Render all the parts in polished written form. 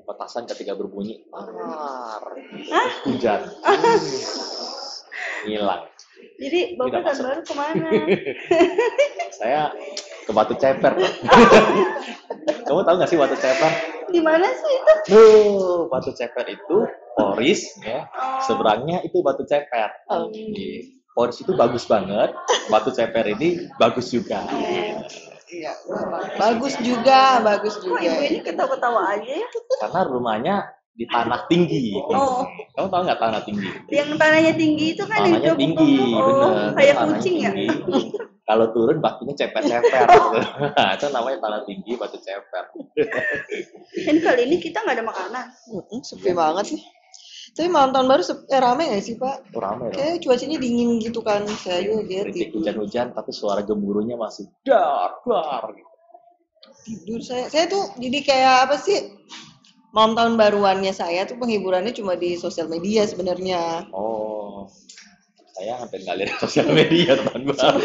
petasan ketika berbunyi, hujan, hilang. Jadi Bapak tahun baru kemana? Saya ke Batu Ceper. Kamu tahu nggak sih Batu Ceper? Di mana sih itu? Batu Ceper itu Poris ya. Seberangnya itu Batu Ceper. Poris itu bagus banget. Batu Ceper ini bagus juga. Iya, bagus juga. Kok ibu ini ketawa-ketawa aja ya? Karena rumahnya di tanah tinggi. Oh. Kamu tahu nggak tanah tinggi? Yang tanahnya tinggi itu kan yang Tanahnya tinggi, bener. Kayak Tanahnya kucing ya? tinggi. Kalau turun batunya ceper-ceper. Itu namanya tanah tinggi, batu ceper. Dan kali ini kita nggak ada makanan. Sepi banget nih. Tapi malam tahun baru rame nggak sih Pak? Rame. Kayak cuacanya dingin gitu kan. Saya juga lihat Rintik hujan-hujan, tapi suara gemuruhnya masih dar gitu. Tidur saya tuh jadi kayak apa sih? Malam tahun baruannya saya tuh penghiburannya cuma di sosial media sebenarnya. Oh, saya hampir nggak lihat sosial media tahun baru.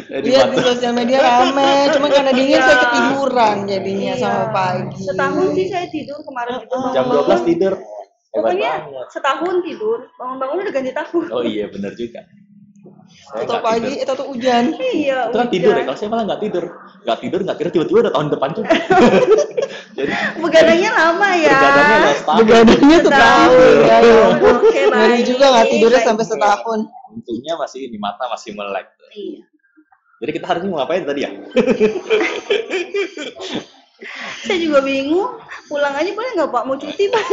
Lihat di sosial media rame, cuma karena dingin saya ketiduran jadinya sama pagi. Setahun sih saya tidur kemarin itu. Jam 12 tidur. Pokoknya setahun tidur, bangun-bangun udah ganti tahun. Oh iya, benar juga. Atau pagi, atau hujan. Iya. Itu kan tidur ya, kalau saya malah nggak tidur, tiba-tiba udah tahun depan juga. Jadi begadangnya lama ya. Begadangnya setahun. Ya, Oke, baik. juga nggak tidurnya sampai setahun. Untungnya masih ini mata masih melek. Iya. Jadi kita hari ini mau ngapain tadi ya? Saya juga bingung. Pulang aja boleh nggak Pak? Mau cuti Pak?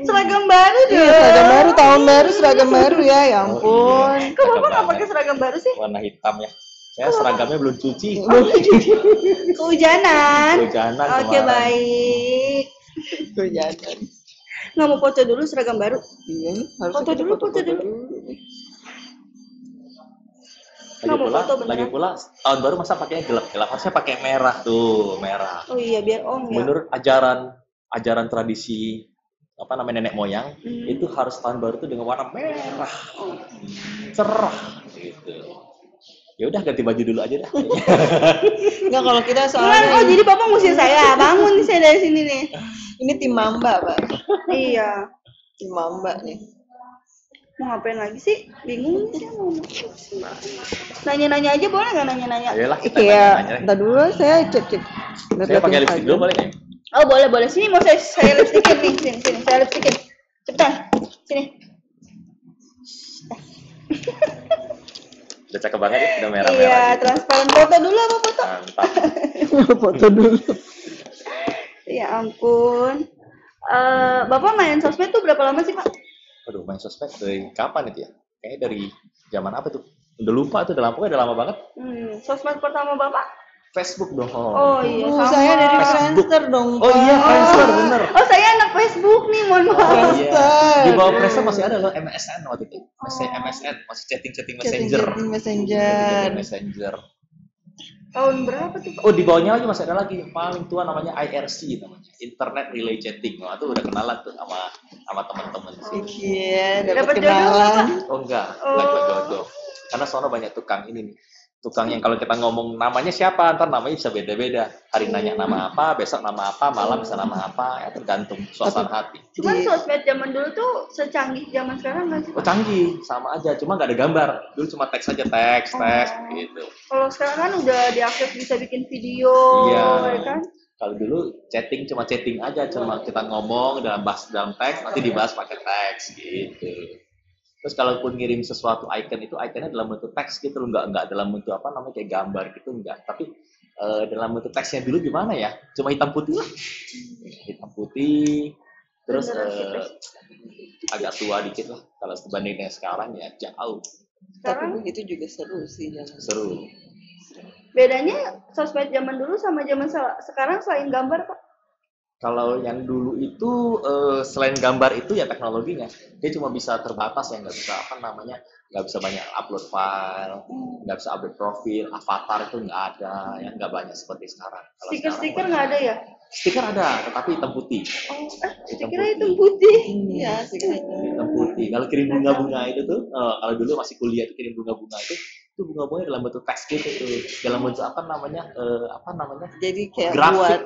Seragam baru dong. Iya, seragam baru, tahun baru, seragam baru ya ampun. Kok Bapak nggak pakai seragam baru sih? Warna hitam ya. Saya seragamnya belum cuci. Kehujanan. Kehujanan. Oke, baik. Kehujanan. Nggak mau foto dulu seragam baru? Iya, harus foto dulu. Lagi pula tahun baru masa pakainya gelap, harusnya pakai merah tuh, merah. Oh iya, biar ya. Menurut ajaran tradisi apa namanya nenek moyang, itu harus tahun baru tuh dengan warna merah, cerah gitu. Ya udah ganti baju dulu aja dah. Enggak, kalau kita soalnya jadi Bapak ngusir saya, bangun nih saya dari sini nih. Ini tim Mamba, Pak. Iya. Tim Mamba nih. Mau ngapain lagi sih? Bingung sih mau. Nanya-nanya aja boleh nggak nanya-nanya? Ayolah kita Iya. nanya. Entar dulu saya cek. Saya pakai lipstick dulu boleh nggak? Oh boleh. Sini mau saya lipstickin nih. Sini saya lipstickin. Cepetan. Sini. Udah cakep banget ya, udah merah-merah. Iya, gitu. transparan. Foto dulu apa foto? Mantap. Foto dulu. Ya ampun. Bapak main sosmed tuh berapa lama sih Pak? Aduh, main sosmed dari kapan itu ya? Kayaknya dari zaman apa tuh? Udah lupa tuh, udah lama banget. Sosmed pertama Bapak? Facebook dong. Oh iya, sama. Saya dari Friendster dong. Oh iya, Friendster bener. Oh saya anak Facebook nih, mohon maaf. Iya. Di bawah Friendster masih ada loh MSN waktu itu. Masih MSN, masih chatting Messenger. Messenger. Tahun berapa tuh Pak? Oh di bawahnya lagi masih ada lagi, paling tua namanya IRC namanya, Internet Relay Chatting. Wah itu udah kenalan tuh sama teman-teman sih. Iya, Dapat dapat jodoh, kenalan. Oh enggak jodoh. Karena soalnya banyak tukang ini nih. Tukang yang kalau kita ngomong namanya siapa, ntar namanya bisa beda-beda. Hari nanya nama apa, besok nama apa, malam bisa nama apa, ya tergantung suasana hati. Cuman sosmed zaman dulu tuh secanggih zaman sekarang nggak sih? Oh canggih, sama aja, cuma nggak ada gambar. Dulu cuma teks aja, teks gitu. Kalau sekarang kan udah diakses bisa bikin video, iya. Ya kan? Kalau dulu chatting cuma chatting aja, cuma kita ngomong dalam teks, nanti dibahas pakai teks gitu. Terus kalaupun ngirim sesuatu icon itu iconnya dalam bentuk teks gitu, nggak dalam bentuk apa namanya kayak gambar gitu enggak. Tapi dalam bentuk teksnya dulu gimana ya? Cuma hitam putih lah, hitam putih. Terus agak tua dikit lah. Kalau dibanding dengan sekarang ya jauh. Tapi begitu juga seru sih. Seru. Bedanya sosmed zaman dulu sama zaman sekarang selain gambar Pak? Kalau yang dulu itu selain gambar itu ya teknologinya, dia cuma bisa terbatas ya, nggak bisa nggak bisa banyak upload file, nggak bisa update profil, avatar itu nggak ada, yang nggak banyak seperti sekarang. Stiker nggak ada ya? Stiker ada, tetapi hitam putih. Stikernya hitam putih. Iya, hitam putih. Kalau kirim bunga-bunga itu tuh, kalau dulu masih kuliah itu kirim bunga-bunga itu itu bunga-bunga dalam bentuk teks gitu tuh, dalam bentuk apa namanya Jadi kayak grafik.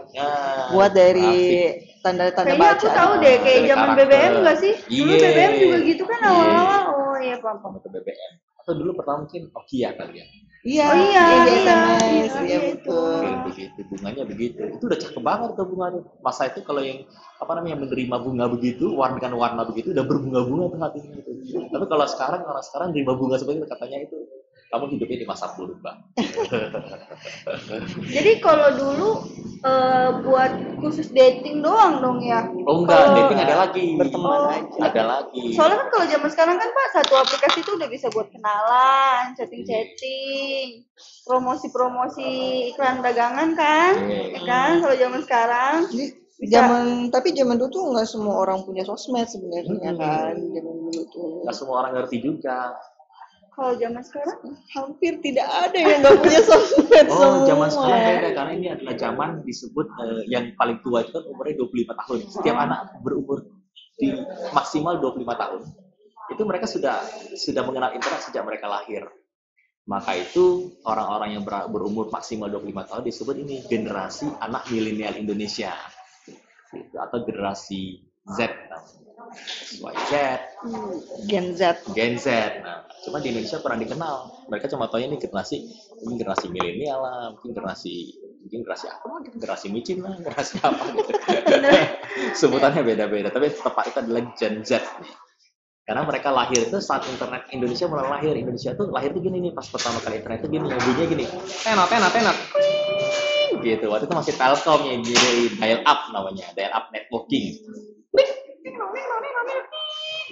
buat dari Grafik. tanda-tanda Kayaknya aku baca. tahu deh, kayak Dari zaman karakter. BBM nggak sih? Dulu Iya. BBM juga gitu kan Iya. awal-awal. Oh iya paham. Sama ke BBM. Atau dulu pertama mungkin Nokia kali ya. Iya, Oh iya, yang di iya, SMS, iya, iya itu. betul. Kayak begitu, bunganya begitu. Itu udah cakep banget tuh bunga tuh. Masa itu kalau yang apa namanya menerima bunga begitu, dengan warna begitu udah berbunga-bunga tuh hatinya itu. Tapi kalau sekarang orang sekarang terima bunga seperti itu katanya itu kamu hidupnya di masa purba. Jadi kalau dulu buat khusus dating doang dong ya? Oh enggak, Kalau- dating ada lagi. Berteman Oh, aja. Ada lagi. Soalnya kan kalau zaman sekarang kan Pak, satu aplikasi itu udah bisa buat kenalan, chatting-chatting, promosi-promosi iklan dagangan kan, ya kan? Kalau zaman sekarang Jadi bisa. tapi zaman dulu tuh nggak semua orang punya sosmed sebenarnya kan. Zaman dulu tuh Nggak semua orang ngerti juga. Kalau zaman sekarang hampir tidak ada yang nggak punya sosmed Oh, semua. zaman sekarang beda karena ini adalah zaman disebut yang paling tua itu kan umurnya 25 tahun. Setiap anak berumur di maksimal 25 tahun. Itu mereka sudah mengenal internet sejak mereka lahir. Maka itu orang-orang yang berumur maksimal 25 tahun disebut ini generasi anak milenial Indonesia. Gitu, atau generasi Z. YZ, Gen Z. Gen Z. Nah, cuma di Indonesia kurang dikenal. Mereka cuma tahu ini generasi milenial lah, mungkin generasi apa, mungkin generasi micin lah, generasi apa gitu. Sebutannya beda-beda, tapi tepat itu adalah Gen Z nih. Karena mereka lahir itu saat internet Indonesia mulai lahir. Indonesia tuh lahir tuh gini nih, pas pertama kali internet tuh gini, bunyinya gini. Tenat. Gitu. Waktu itu masih Telkom yang jadi dial up namanya, dial up networking.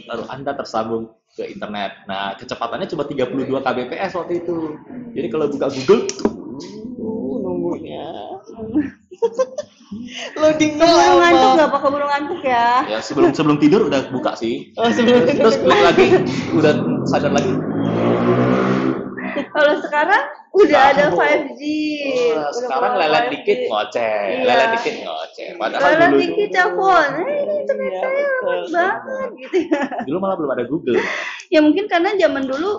Lalu Anda tersambung ke internet. Nah, kecepatannya cuma 32 kbps waktu itu. Jadi kalau buka Google, Nunggunya. Loadingnya keburu ngantuk lama. nggak Pak? Keburu ngantuk ya? ya sebelum tidur udah buka sih. Oh, sebelum Terus balik lagi, udah sadar lagi. Kalau sekarang udah ada Tahu. 5G. Wah, Udah sekarang bawa lelet 5G. dikit ngoceh, Iya. lelet dikit ngoceh. Padahal Lelet dulu dikit telepon. Ini internet Iya, saya betul. lemot banget gitu ya. dulu malah belum ada Google. Ya mungkin karena zaman dulu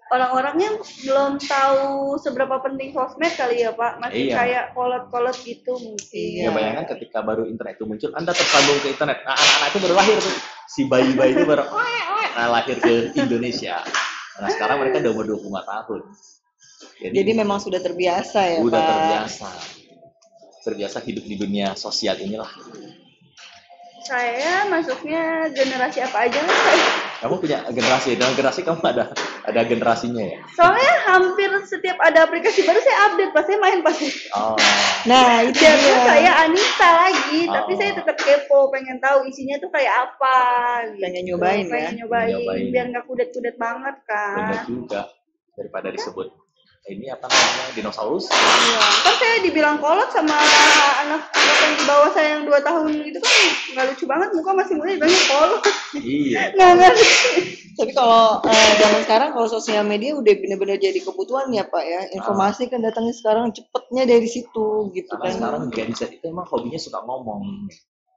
orang-orangnya belum tahu seberapa penting sosmed kali ya Pak. Masih Iya. kayak kolot-kolot gitu mungkin. Iya. Ya bayangkan ketika baru internet itu muncul, Anda tersambung ke internet. Nah, anak-anak itu baru lahir tuh. Si bayi-bayi itu baru lahir ke Indonesia. Nah, sekarang mereka udah umur 25 tahun. Jadi memang sudah terbiasa ya, udah Pak. terbiasa hidup di dunia sosial inilah. Saya masuknya generasi apa aja lah Pak. Kamu punya generasi, dalam generasi kamu ada generasinya ya. Soalnya hampir setiap ada aplikasi baru saya update, pas saya main pasti. Oh, Nah, itu Jadinya dia. saya uninstall lagi, tapi Oh. saya tetap kepo, pengen tahu isinya tuh kayak apa. Gitu. Pengen nyobain ya? Pengen nyobain, Nyobain. biar nggak kudet-kudet banget benar kan. juga daripada disebut ini apa namanya dinosaurus. Iya. Kan saya dibilang kolot sama anak yang di bawah saya yang 2 tahun gitu kan nggak lucu banget, muka masih muda dibilangnya kolot. Iya. Nggak ngerti. Tapi kalau zaman sekarang kalau sosial media udah benar-benar jadi kebutuhan ya, Pak ya. Informasi kan datangnya sekarang cepetnya dari situ gitu Karena kan. sekarang Gen Z itu emang hobinya suka ngomong.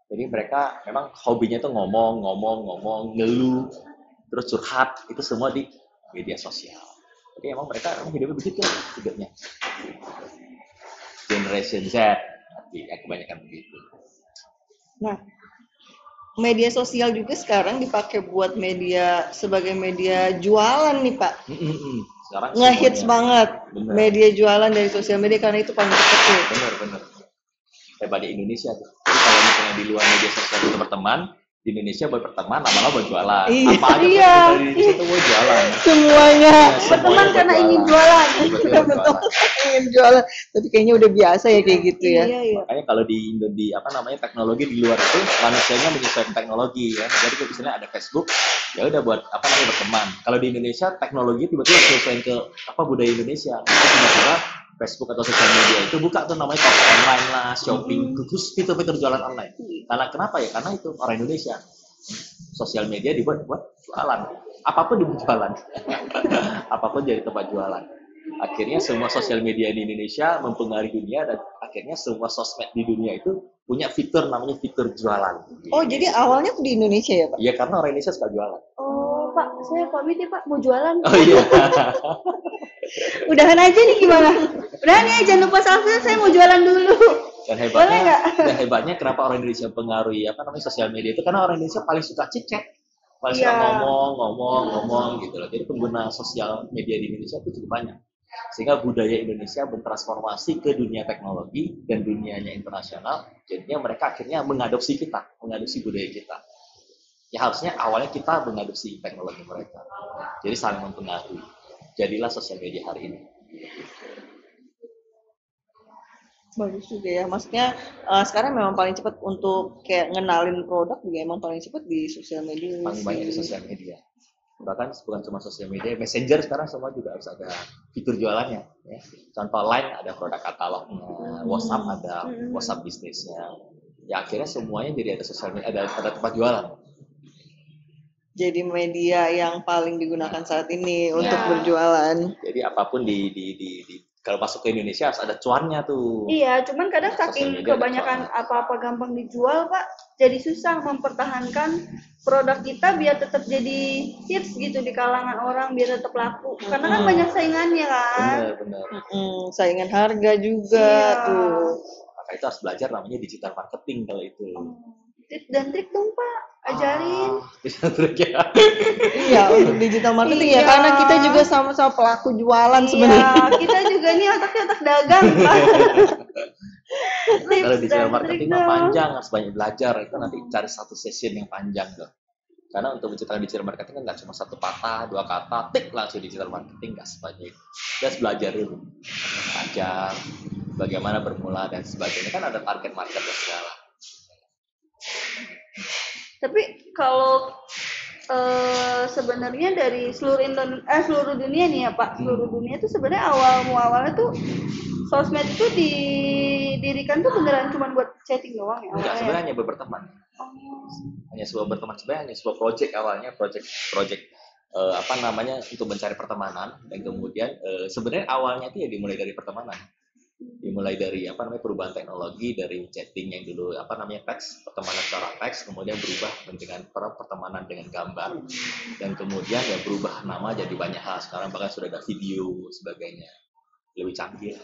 Jadi mereka memang hobinya tuh ngomong, ngeluh, terus curhat, itu semua di media sosial. Jadi emang mereka hidupnya begitu hidupnya. Generation Z, ya kebanyakan begitu. Nah, media sosial juga sekarang dipakai buat sebagai media jualan nih, Pak. Sekarang Ngehits semuanya. banget Bener. media jualan dari sosial media karena itu paling cepat tuh. Bener. Hebat di Indonesia tuh. Jadi kalau misalnya di luar media sosial itu berteman, di Indonesia buat berteman, lama-lama buat jualan. Iya. Apa aja Iya. buat di Indonesia tuh buat jualan. Semuanya Berteman karena ingin jualan. Betul, jualan. ingin jualan, tapi kayaknya udah biasa ya kayak gitu ya. Iya. Makanya kalau di apa namanya teknologi di luar itu manusianya menyesuaikan teknologi ya. Jadi kalau misalnya ada Facebook, ya udah buat apa namanya berteman. Kalau di Indonesia teknologi tiba-tiba menyesuaikan ke apa budaya Indonesia. Jadi tiba-tiba Facebook atau sosial media itu buka tuh namanya toko online lah, shopping, khusus fitur-fitur jualan online. Karena kenapa ya? Karena itu orang Indonesia. Sosial media dibuat buat jualan. Apapun dibuat jualan. Apapun jadi tempat jualan. Akhirnya semua sosial media di Indonesia mempengaruhi dunia dan akhirnya semua sosmed di dunia itu punya fitur namanya fitur jualan. Oh, jadi awalnya tuh di Indonesia ya, Pak? Iya, karena orang Indonesia suka jualan. Oh. Pak, saya pamit ya Pak, mau jualan. Oh iya. Udahan aja nih gimana? Udahan ya, jangan lupa subscribe, saya mau jualan dulu. Dan Boleh nggak? hebatnya kenapa orang Indonesia pengaruhi sosial media itu karena orang Indonesia paling suka chat, paling suka Iya. ngomong gitu loh. Jadi pengguna sosial media di Indonesia itu cukup banyak. Sehingga budaya Indonesia bertransformasi ke dunia teknologi dan dunianya internasional. Jadinya mereka akhirnya mengadopsi budaya kita. Ya harusnya awalnya kita mengadopsi teknologi mereka. Jadi saling mempengaruhi. Jadilah sosial media hari ini. Bagus juga ya. Maksudnya sekarang memang paling cepat untuk kayak ngenalin produk juga emang paling cepat di sosial media. Paling banyak di sosial media. Bahkan bukan cuma sosial media, Messenger sekarang semua juga harus ada fitur jualannya. Ya. Contoh Line ada produk katalognya, WhatsApp ada WhatsApp bisnisnya. Ya akhirnya semuanya jadi ada sosial media, ada tempat jualan. Jadi media yang paling digunakan saat ini untuk Ya. berjualan. Jadi apapun kalau masuk ke Indonesia harus ada cuannya tuh. Iya, cuman kadang Sosial saking media kebanyakan ada apa-apa gampang dijual, Pak, jadi susah mempertahankan produk kita biar tetap jadi hits gitu di kalangan orang, biar tetap laku. Karena kan banyak saingannya kan. Benar. Saingan harga juga Iya. tuh. Maka itu harus belajar namanya digital marketing kalau itu. Trik dan trik dong, Pak. Ajarin. Bisa trik ya. Iya, untuk digital marketing ya Iya. karena kita juga sama-sama pelaku jualan sebenarnya. Iya, kita juga nih otaknya otak dagang, Pak. Kalau Tips digital dan marketing trik mah dong. panjang, harus banyak belajar. Itu nanti cari satu session yang panjang tuh. Karena untuk menciptakan digital marketing kan nggak cuma satu kata, dua kata, tik langsung digital marketing, nggak sebanyak. Kita harus belajar dulu. Belajar bagaimana bermula dan sebagainya. Kan ada target market dan segala. Tapi kalau sebenarnya dari seluruh dunia nih ya Pak, seluruh dunia itu sebenarnya awalnya tuh sosmed itu didirikan tuh beneran cuma buat chatting doang ya? Enggak, awalnya? sebenarnya hanya berteman. Hanya sebuah berteman, sebenarnya hanya sebuah project awalnya, project untuk mencari pertemanan, dan kemudian sebenarnya awalnya itu ya dimulai dari pertemanan. Dimulai dari perubahan teknologi dari chatting yang dulu teks, pertemanan secara teks, kemudian berubah dengan pertemanan dengan gambar, dan kemudian ya berubah nama jadi banyak hal. Sekarang bahkan sudah ada video sebagainya, lebih canggih.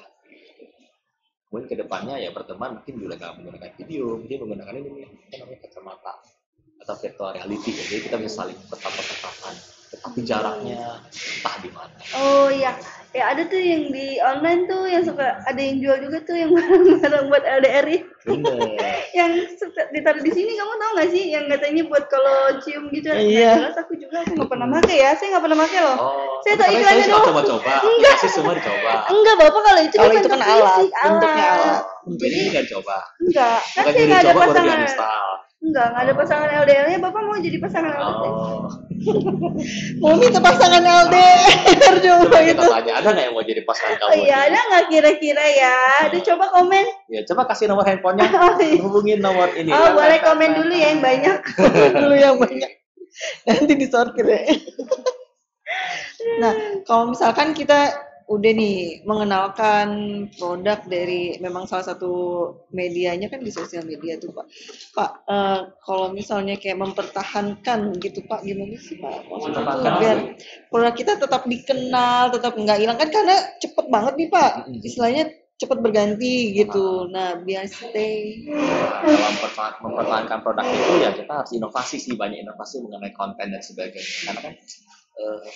Kemudian kedepannya ya berteman mungkin juga nggak menggunakan video, mungkin menggunakan kacamata atau virtual reality ya. Jadi kita bisa saling tetap-tetapan, tetapi jaraknya entah di mana. Oh iya, ya ada tuh yang di online tuh yang suka ada yang jual juga tuh yang barang-barang buat LDR ya. Bener. Yang suka ditaruh di sini, kamu tahu nggak sih? Yang katanya buat kalau cium gitu. Iya. Nah, jelas aku nggak pernah pakai ya. Saya nggak pernah pakai loh. Oh, Saya tapi tahu kalian iklannya suka doang. coba-coba. Enggak. Aplikasi semua dicoba. Enggak, Bapak kalau itu Kalau itu kan alat, bentuknya alat. Jadi ini nggak coba. Enggak, kan Bukan saya jadi nggak ada coba baru pasangan. di-uninstall. Enggak ada pasangan LDR-nya. Bapak mau jadi pasangan LDR? Oh, Mau minta pasangan LDR coba coba kita itu. tanya, ada nggak yang mau jadi pasangan kamu? Oh iya, ada nggak kira-kira ya? Aduh, coba komen. Ya, coba kasih nomor handphonenya, Oh, iya. hubungin nomor ini. Oh, boleh komen dulu ya yang banyak. Dulu yang banyak. Nanti disortir ya. Nah, kalau misalkan kita udah nih mengenalkan produk dari memang salah satu medianya kan di sosial media tuh Pak. Pak, kalau misalnya kayak mempertahankan gitu Pak, gimana sih Pak? Maksudnya tuh biar produk kita tetap dikenal, tetap nggak hilang kan karena cepet banget nih Pak. Istilahnya cepet berganti gitu. Nah, biar stay. Dalam mempertahankan produk itu ya kita harus inovasi sih, banyak inovasi mengenai konten dan sebagainya. Karena kan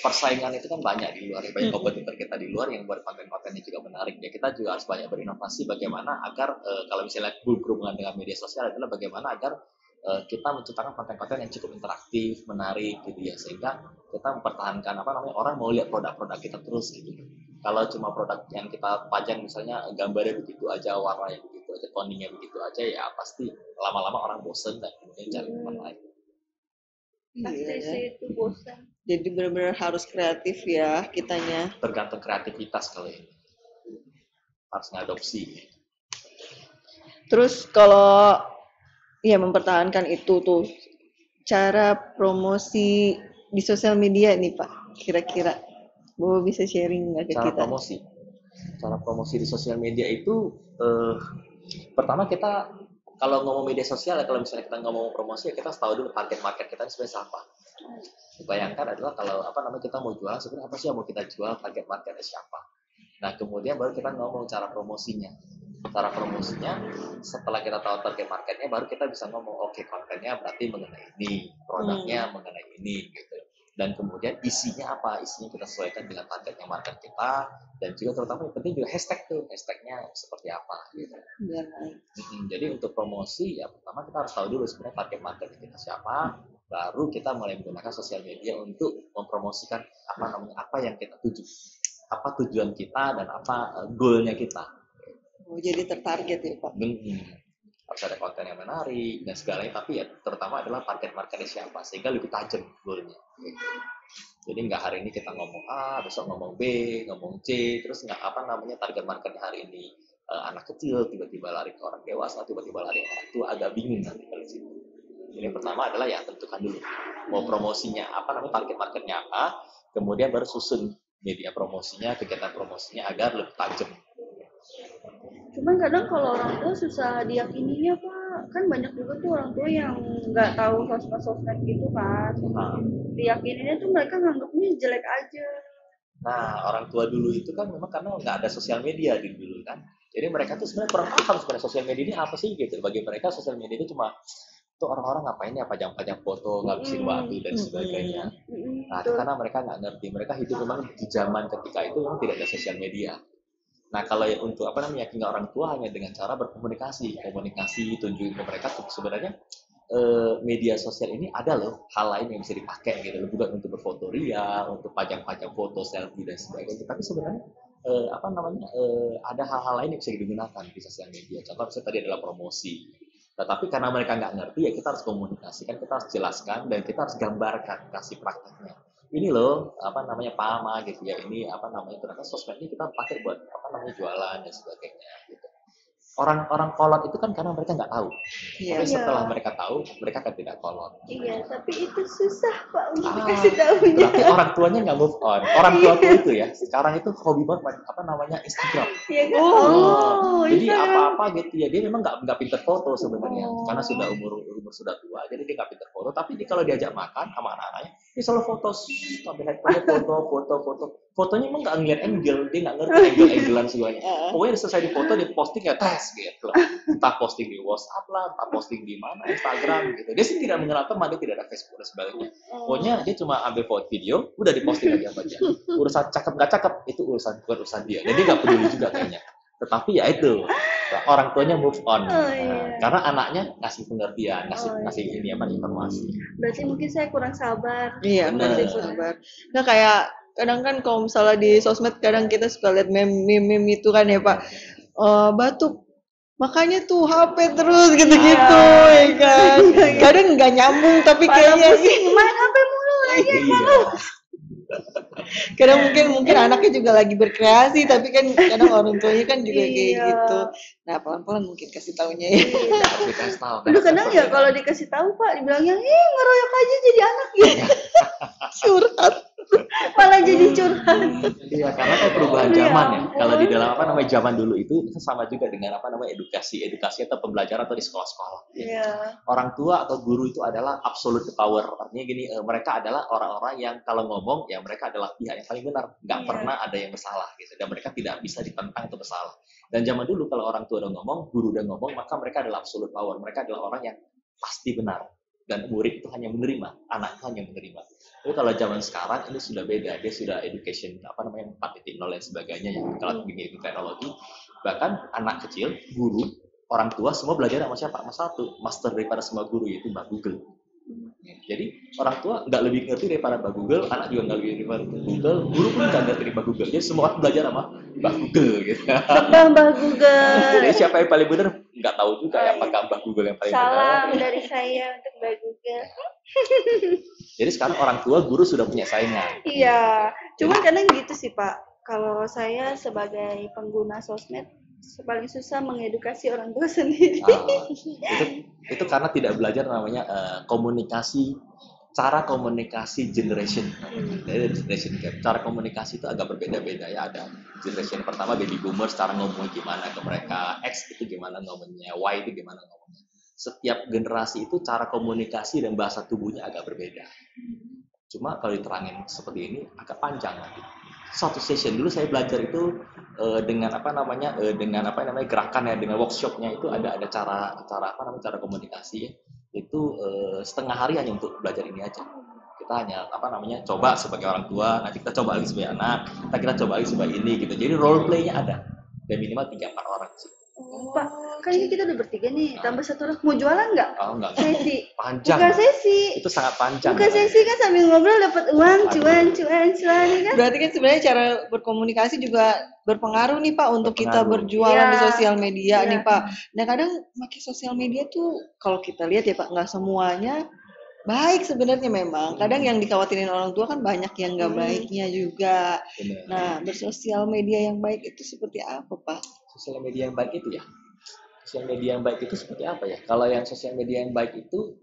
persaingan itu kan banyak di luar, banyak kompetitor kita di luar yang buat konten-kontennya juga menarik. Ya kita juga harus banyak berinovasi bagaimana agar kalau misalnya berhubungan dengan media sosial adalah bagaimana agar kita menciptakan konten-konten yang cukup interaktif, menarik gitu ya, sehingga kita mempertahankan orang mau lihat produk-produk kita terus gitu. Kalau cuma produk yang kita pajang misalnya gambarnya begitu aja, warnanya begitu aja, toningnya begitu aja, ya pasti lama-lama orang bosen dan kemudian cari tempat lain. Pasti sih itu bosan. Jadi benar-benar harus kreatif ya kitanya. Tergantung kreativitas kalau ini. Harus ngadopsi. Terus kalau ya mempertahankan itu tuh cara promosi di sosial media nih Pak, kira-kira Bobo bisa sharing nggak ke Cara kita? promosi di sosial media itu pertama kita kalau ngomong media sosial ya, kalau misalnya kita ngomong promosi ya kita harus tahu dulu target market kita sebenarnya siapa. Bayangkan adalah kalau kita mau jualan sebenarnya apa sih yang mau kita jual, target marketnya siapa. Nah kemudian baru kita ngomong cara promosinya. Cara promosinya setelah kita tahu target marketnya baru kita bisa ngomong oke, kontennya berarti mengenai ini, produknya mengenai ini gitu. Dan kemudian isinya apa? Isinya kita sesuaikan dengan targetnya market kita, dan juga terutama yang penting juga hashtagnya seperti apa gitu. Biar naik. Jadi untuk promosi ya pertama kita harus tahu dulu sebenarnya target market kita siapa, baru kita mulai menggunakan sosial media untuk mempromosikan apa yang kita tuju, apa tujuan kita dan apa goalnya kita. Oh, jadi tertarget ya Pak. Harus ada konten yang menarik dan segalanya, tapi ya terutama adalah target marketnya siapa sehingga lebih tajam goalnya. Jadi nggak hari ini kita ngomong A, besok ngomong B, ngomong C, terus nggak target marketnya hari ini anak kecil, tiba-tiba lari ke orang dewasa, tiba-tiba lari ke orang tua, agak bingung nanti kalau situ. Jadi pertama adalah ya tentukan dulu mau promosinya target marketnya apa, kemudian baru susun media promosinya, kegiatan promosinya agar lebih tajam. Cuman kadang kalau orang tua susah diyakininya Pak, kan banyak juga tuh orang tua yang nggak tahu sosmed gitu kan. Diyakininya tuh mereka nganggapnya jelek aja. Nah orang tua dulu itu kan memang karena nggak ada sosial media dulu kan, jadi mereka tuh sebenarnya kurang paham sebenarnya sosial media ini apa sih gitu. Bagi mereka sosial media itu cuma tuh orang-orang ngapain ya pajang-pajang foto, ngabisin waktu dan sebagainya. Nah karena mereka nggak ngerti, mereka hidup memang di zaman ketika itu memang tidak ada sosial media. Nah kalau untuk meyakinkan orang tua hanya dengan cara komunikasi tunjukin ke mereka sebenarnya media sosial ini ada loh hal lain yang bisa dipakai gitu loh, bukan untuk berfoto ria, untuk pajang-pajang foto selfie dan sebagainya, tapi sebenarnya ada hal-hal lain yang bisa digunakan di sosial media. Contoh misalnya tadi adalah promosi. Tetapi karena mereka nggak ngerti ya kita harus komunikasikan, kita harus jelaskan dan kita harus gambarkan, kasih prakteknya. Ini loh pama gitu ya, ini ternyata sosmed ini kita pakai buat jualan dan sebagainya gitu. Orang kolot itu kan karena mereka nggak tahu. Tapi setelah mereka tahu, mereka kan tidak kolot. Iya, tapi itu susah Pak untuk dikasih tahunya. Berarti orang tuanya nggak move on. Orang tua itu ya, sekarang itu hobi banget Instagram. Iya kan? Jadi apa-apa gitu ya, dia memang nggak pinter foto sebenarnya, karena sudah umur sudah tua, jadi dia nggak pinter foto. Tapi dia kalau diajak makan sama anak-anaknya, dia selalu foto, fotonya emang nggak ngeliat angle, dia nggak ngerti angle-anglean semuanya. Pokoknya selesai di foto, dia posting ya tes gitu. Entah posting di WhatsApp lah, entah posting di mana, Instagram gitu. Dia sih tidak mengenal teman, dia tidak ada Facebook dan sebagainya. Pokoknya dia cuma ambil foto video, udah diposting aja sama dia. Urusan cakep nggak cakep itu bukan urusan dia. Jadi nggak peduli juga kayaknya. Tetapi ya itu orang tuanya move on, karena anaknya ngasih pengertian, ngasih informasi. Berarti mungkin saya kurang sabar. Iya, kurang sabar. Nah kayak kadang kan kalau misalnya di sosmed kadang kita suka lihat meme itu kan ya Pak, batuk makanya tuh HP terus gitu-gitu ya kan. Kadang nggak nyambung tapi kayaknya main HP mulu lagi kadang mungkin anaknya juga lagi berkreasi, tapi kan kadang orang tuanya kan juga kayak gitu. Nah pelan-pelan mungkin kasih taunya ya. Aduh kadang ya kalau dikasih tahu Pak dibilangnya ngeroyok aja jadi anak gitu. Curhat. Malah jadi curhat. Iya, karena kan perubahan zaman ya. Kalau di dalam zaman dulu itu sama juga dengan edukasi atau pembelajaran atau di sekolah-sekolah. Iya. Orang tua atau guru itu adalah absolute power. Artinya gini, mereka adalah orang-orang yang kalau ngomong ya mereka adalah pihak yang paling benar. Nggak pernah ada yang bersalah gitu. Dan mereka tidak bisa ditentang atau bersalah. Dan zaman dulu kalau orang tua udah ngomong, guru udah ngomong, maka mereka adalah absolute power. Mereka adalah orang yang pasti benar. Dan murid itu hanya menerima, anak itu hanya menerima. Tapi kalau zaman sekarang ini sudah beda, dia sudah education 4.0 dan sebagainya yang kalau begini teknologi. Bahkan anak kecil, guru, orang tua semua belajar sama siapa? Satu, master daripada semua guru yaitu Mbak Google. Jadi orang tua nggak lebih ngerti daripada Mbak Google, anak juga nggak lebih daripada Google, guru pun nggak ngerti daripada Google. Jadi semua orang belajar sama Mbak Google gitu. Mbak Google. Jadi siapa yang paling benar nggak tahu juga ya, apakah Mbak Google yang paling benar. Salam dari saya untuk Mbak Google. Jadi sekarang orang tua guru sudah punya saingan. Iya, cuman kadang gitu sih Pak. Kalau saya sebagai pengguna sosmed paling susah mengedukasi orang tua sendiri. Itu karena tidak belajar namanya komunikasi, cara komunikasi generation. Generation gap. Cara komunikasi itu agak berbeda-beda ya. Ada generation pertama baby boomers, cara ngomong gimana ke mereka, X itu gimana ngomongnya, Y itu gimana ngomongnya. Setiap generasi itu cara komunikasi dan bahasa tubuhnya agak berbeda. Cuma kalau diterangin seperti ini agak panjang lagi. Satu session dulu saya belajar itu dengan dengan gerakan ya, dengan workshopnya itu ada cara komunikasi ya. Itu setengah hari hanya untuk belajar ini aja. Kita hanya coba sebagai orang tua, nanti kita coba lagi sebagai anak, kita coba lagi sebagai ini gitu. Jadi role play-nya ada. Dan minimal 3-4 orang sih. Pak, kan ini kita udah bertiga nih, tambah satu orang. Mau jualan nggak? Oh, enggak. Sesi. Panjang. Bukan sesi. Itu sangat panjang. Bukan sesi kan sambil ngobrol dapat uang, cuan kan? Berarti kan sebenarnya cara berkomunikasi juga berpengaruh nih Pak untuk kita berjualan di sosial media nih Pak. Nah kadang pakai sosial media tuh kalau kita lihat ya Pak, nggak semuanya baik sebenarnya memang. Kadang yang dikhawatirin orang tua kan banyak yang nggak baiknya juga. Benar. Nah bersosial media yang baik itu seperti apa Pak? Sosial media yang baik itu ya. Sosial media yang baik itu seperti apa ya? Kalau yang sosial media yang baik itu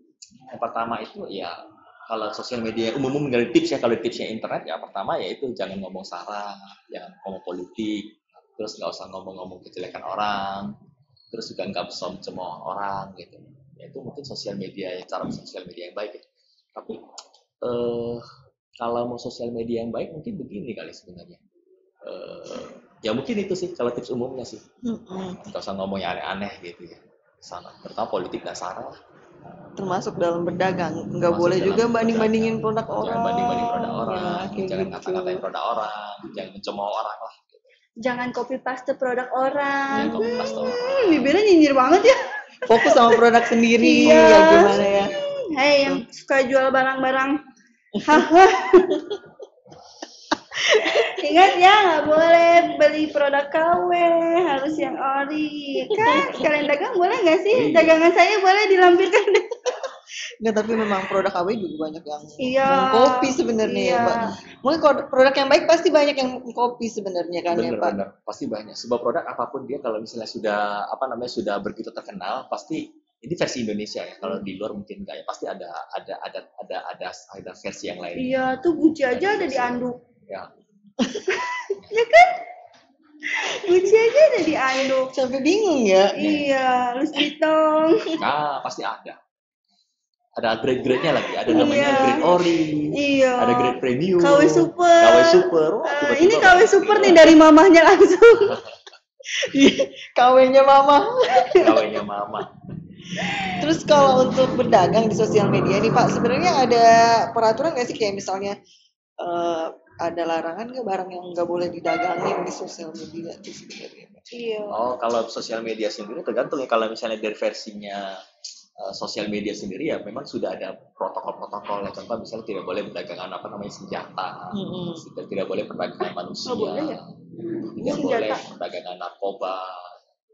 yang pertama itu ya, kalau sosial media umum dari tips ya, kalau tipsnya internet ya pertama ya itu jangan ngomong sara, jangan ngomong politik, terus nggak usah ngomong-ngomong kejelekan orang, terus juga nggak bisa mencemooh orang gitu. Ya itu mungkin sosial media, cara sosial media yang baik ya. Tapi kalau mau sosial media yang baik mungkin begini kali sebenarnya. Ya mungkin itu sih kalau tips umumnya sih. Nggak usah ngomong yang aneh-aneh gitu ya. Sama, terutama politik nggak salah lah. Termasuk dalam berdagang, nggak boleh juga banding-bandingin produk orang. Jangan banding-banding produk orang, ya, jangan gitu. ngata-ngatain produk orang, jangan mencemooh orang lah. Gitu. Jangan copy paste produk orang. Jangan copy paste orang. Bibirnya nyinyir banget ya. Fokus sama produk sendiri Iya. ya gimana ya. Hei yang suka jual barang-barang. Ingat ya, nggak boleh beli produk KW, harus yang ori. Kan sekalian dagang boleh nggak sih? Dagangan saya boleh dilampirkan. Nggak, tapi memang produk KW juga banyak yang Iya. kopi sebenarnya ya Pak. Mungkin produk yang baik pasti banyak yang kopi sebenarnya kan ya Pak. Bener, pasti banyak. Sebuah produk apapun dia kalau misalnya sudah begitu terkenal, pasti ini versi Indonesia ya. Kalau di luar mungkin enggak ya. Pasti ada versi yang lain. Iya, tuh Gucci aja ada di anduk. Ya. Ya kan? Gucci aja ada di anduk. Sampai bingung ya. Iya, Louis Vuitton. Nah, pasti ada. Ada grade-grade-nya lagi. Ada namanya grade ori. Iya. Ada grade premium. KW Super. KW Super. Wah, Ini KW Super nih dari mamahnya langsung. KW-nya mama. KW-nya mama. Terus kalau untuk berdagang di sosial media nih Pak, sebenarnya ada peraturan nggak sih kayak misalnya ada larangan nggak barang yang nggak boleh didagangin di sosial media itu sebenarnya? Iya. Oh, kalau sosial media sendiri tergantung ya. Kalau misalnya dari versinya sosial media sendiri ya memang sudah ada protokol-protokol ya. Contoh misalnya tidak boleh perdagangan senjata, tidak boleh perdagangan manusia, tidak boleh perdagangan narkoba.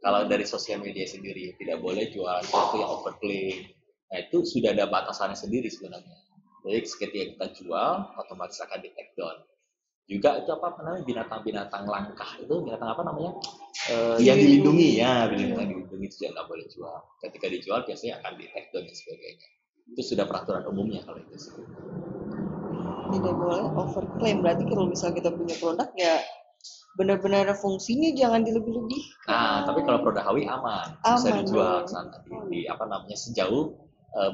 Kalau dari sosial media sendiri tidak boleh jual sesuatu yang overclaim. Nah itu sudah ada batasannya sendiri sebenarnya. Jadi ketika kita jual otomatis akan di take down. Juga itu binatang-binatang langka itu yang dilindungi ya, binatang dilindungi itu juga nggak boleh jual. Ketika dijual biasanya akan di take down dan sebagainya. Itu sudah peraturan umumnya kalau itu sih. Tidak boleh overclaim, berarti kalau misal kita punya produk ya benar-benar fungsinya jangan dilebih-lebih. Nah, tapi kalau produk HW aman, bisa dijual sana di sejauh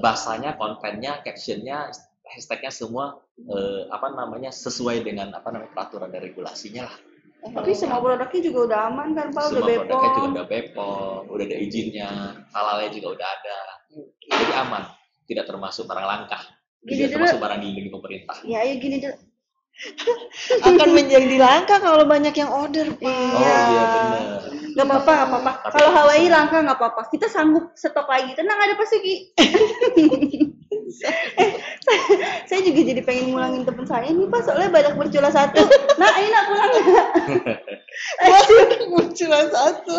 bahasanya, kontennya, captionnya, hashtagnya semua sesuai dengan peraturan dan regulasinya lah. Tapi semua produknya juga udah aman kan Pak? Semua udah BPOM. Produknya juga udah BPOM, udah ada izinnya, halalnya juga udah ada. Jadi aman, tidak termasuk barang langka, tidak termasuk barang dilindungi pemerintah. Ya, ayo gini dulu. Akan menjadi langka kalau banyak yang order Pak. Oh iya benar. Gak apa-apa. Kalau Hawaii langka nggak apa-apa. Kita sanggup stok lagi. Tenang, ada Pasuki. Saya juga jadi pengen ngulangin temen saya nih Pak, soalnya badak bercula satu. Nah ini nak pulang nggak? Bercula satu.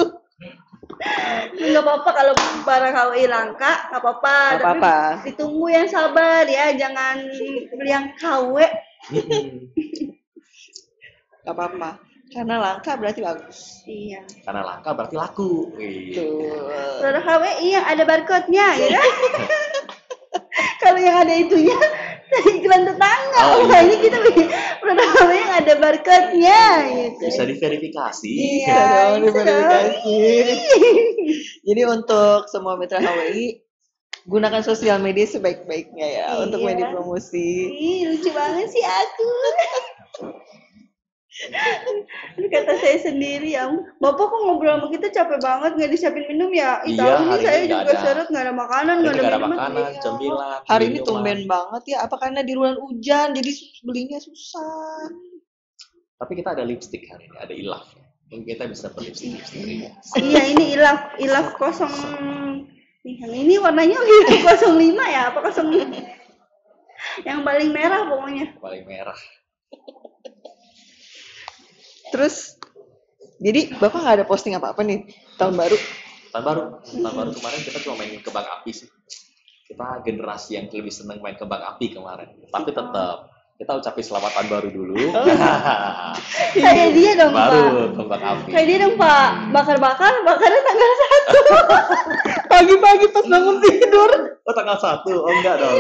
Nggak apa-apa kalau barang Hawaii langka, nggak apa-apa. Tapi ditunggu yang sabar ya, jangan beli yang KW. Gak apa-apa. Karena langka berarti bagus. Iya. Karena langka berarti laku. Produk HWI yang ada barcode-nya, gitu. Kalau yang ada itunya, iklan tetangga. Wah, ini kita bikin produk HWI yang ada barcode-nya, gitu. Bisa diverifikasi. Iya, diverifikasi. Jadi untuk semua mitra HWI, gunakan sosial media sebaik-baiknya ya Iya. untuk media promosi. Ih, lucu banget sih aku. Ini kata saya sendiri ya, Bapak kok ngobrol sama kita capek banget nggak disiapin minum ya? Ih, Iya, tahu nih hari saya ini nggak juga ada. seret nggak ada makanan, Ini nggak ada nggak ada minuman. makanan, Iya. cemilan, Hari ini minuman. tumben banget ya, apa karena di bulan hujan jadi belinya susah. Tapi kita ada lipstick hari ini, ada ilaf. Mungkin kita bisa beli lipstick. Iya, ini ilaf kosong. Nih, yang ini warnanya 05 ya, apa 05? Yang paling merah pokoknya. Paling merah. Terus jadi Bapak nggak ada posting apa-apa nih tahun baru? Tahun baru kemarin kita cuma main kembang api sih. Kita generasi yang lebih seneng main kembang api kemarin. Tapi tetap kita ucapin selamat tahun baru dulu. Kayak dia dong, Pak. Baru kembang api. Kayak dia dong, Pak. Bakarnya tanggal 1. Pagi-pagi pas bangun tidur. Oh tanggal 1? Oh enggak dong.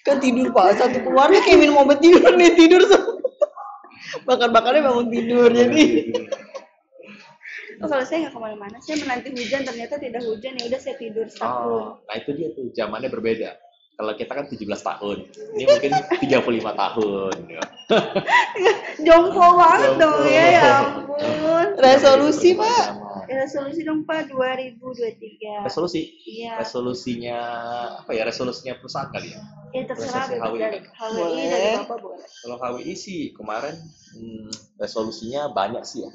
Kan tidur Pak, satu keluarga kayak minum obat tidur nih, tidur semua. Bakar-bakarnya bangun tidur jadi. Oh, kalau saya nggak kemana-mana, saya menanti hujan, ternyata tidak hujan, ya udah saya tidur setahun. Nah itu dia tuh, zamannya berbeda. Kalau kita kan 17 tahun, ini mungkin 35 tahun. Jompo banget Jompo. dong ya ampun. Resolusi Pak. Resolusi dong Pak 2023. Resolusi? Iya. Resolusinya apa ya? Resolusinya perusahaan kali ya? Ya terserah Resolusi HWI dari kan? HWI Boleh. dari Bapak boleh. Kalau HWI sih kemarin resolusinya banyak sih ya.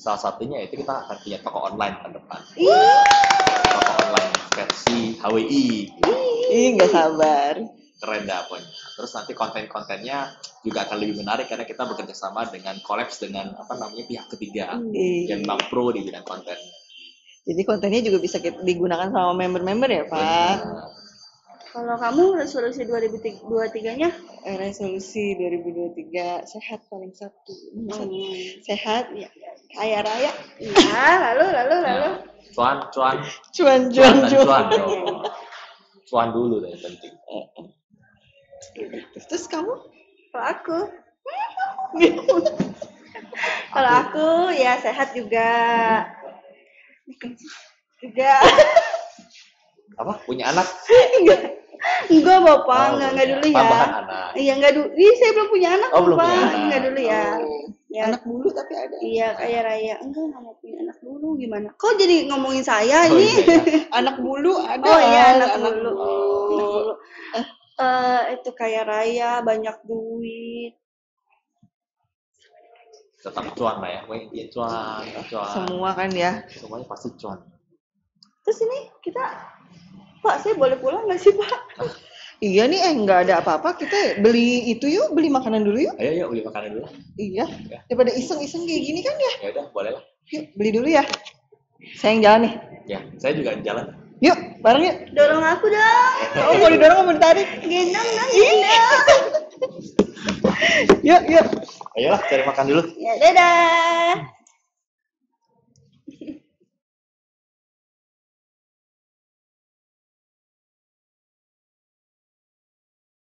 Salah satunya itu kita akan punya toko online ke depan. Toko online versi HWI. Ih, nggak sabar. Keren dah pokoknya. Terus nanti konten-kontennya juga akan lebih menarik karena kita bekerja sama dengan kolaps dengan pihak ketiga yang memang pro di bidang konten. Jadi kontennya juga bisa digunakan sama member-member ya Pak. Kalau kamu resolusi 2023-nya? Resolusi 2023 sehat paling satu. Sehat, ya. Kaya raya. Iya, lalu. Cuan Cuan. dong. Cuan dulu deh penting. Terus kamu? Kalau aku ya sehat juga. Apa? Punya anak? Enggak Bapak, enggak dulu ya. Tambahan anak. Iya enggak dulu. Ih, saya belum punya anak Oh, belum Bapak. punya anak. Enggak dulu ya. Ya. Anak bulu tapi ada. Iya, kaya raya. Enggak mau punya anak dulu gimana? Kok jadi ngomongin saya Oh, ini? iya, Anak bulu ada. Oh iya, anak Anak dulu. Anak dulu. Itu kaya raya, banyak duit. Tetap cuan lah ya. Intinya cuan. Semua kan ya. Semuanya pasti cuan. Terus ini kita Pak, saya boleh pulang nggak sih Pak? Iya nih, nggak ada apa-apa. Kita beli itu yuk, beli makanan dulu yuk. Ayo beli makanan dulu. Iya. Ya. Daripada iseng-iseng kayak gini kan ya. Ya udah, boleh lah. Yuk, beli dulu ya. Saya yang jalan nih. Ya, saya juga jalan. Yuk, bareng yuk. Dorong aku dong. Oh, mau didorong mau ditarik? Gendong dong, gendong. Yuk. Ayolah, cari makan dulu. Ya, dadah.